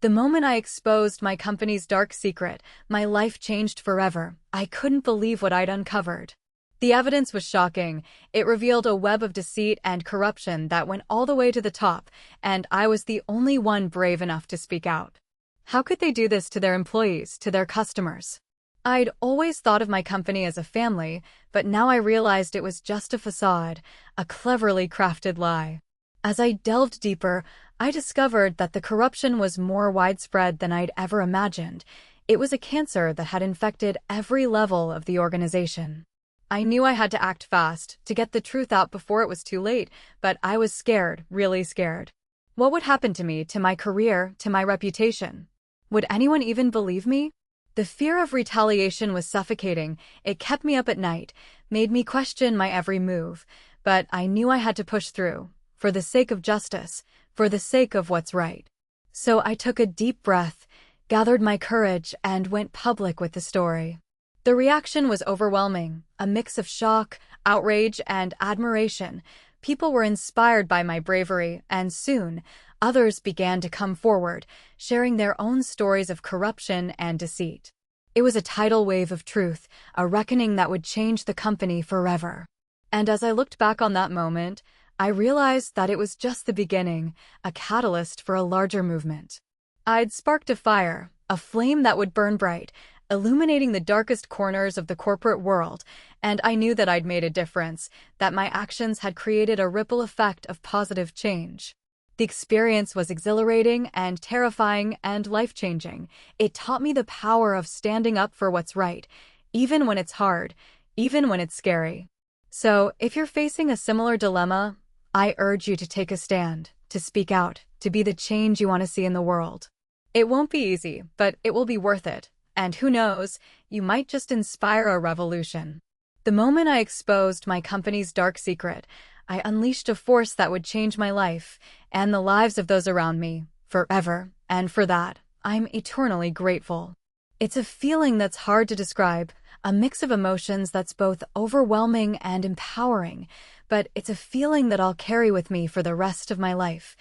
The moment I exposed my company's dark secret, my life changed forever. I couldn't believe what I'd uncovered. The evidence was shocking. It revealed a web of deceit and corruption that went all the way to the top, and I was the only one brave enough to speak out. How could they do this to their employees, to their customers? I'd always thought of my company as a family, but now I realized it was just a facade, a cleverly crafted lie. As I delved deeper, I discovered that the corruption was more widespread than I'd ever imagined. It was a cancer that had infected every level of the organization. I knew I had to act fast, to get the truth out before it was too late, but I was scared, really scared. What would happen to me, to my career, to my reputation? Would anyone even believe me? The fear of retaliation was suffocating. It kept me up at night, made me question my every move, but I knew I had to push through, for the sake of justice, for the sake of what's right. So I took a deep breath, gathered my courage, and went public with the story. The reaction was overwhelming, a mix of shock, outrage, and admiration. People were inspired by my bravery, and soon, others began to come forward, sharing their own stories of corruption and deceit. It was a tidal wave of truth, a reckoning that would change the company forever. And as I looked back on that moment, I realized that it was just the beginning, a catalyst for a larger movement. I'd sparked a fire, a flame that would burn bright, illuminating the darkest corners of the corporate world, and I knew that I'd made a difference, that my actions had created a ripple effect of positive change. The experience was exhilarating and terrifying and life-changing. It taught me the power of standing up for what's right, even when it's hard, even when it's scary. So, if you're facing a similar dilemma, I urge you to take a stand, to speak out, to be the change you want to see in the world. It won't be easy, but it will be worth it. And who knows, you might just inspire a revolution. The moment I exposed my company's dark secret, I unleashed a force that would change my life and the lives of those around me forever, and for that, I'm eternally grateful. It's a feeling that's hard to describe, a mix of emotions that's both overwhelming and empowering, but it's a feeling that I'll carry with me for the rest of my life.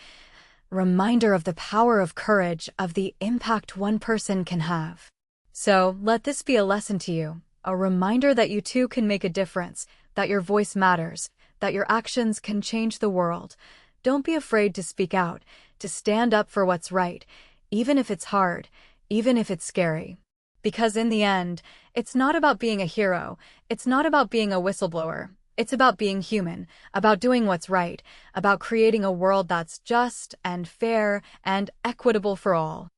Reminder of the power of courage, of the impact one person can have. So, let this be a lesson to you, a reminder that you too can make a difference, that your voice matters, that your actions can change the world. Don't be afraid to speak out, to stand up for what's right, even if it's hard, even if it's scary. Because in the end, it's not about being a hero, it's not about being a whistleblower, it's about being human, about doing what's right, about creating a world that's just and fair and equitable for all.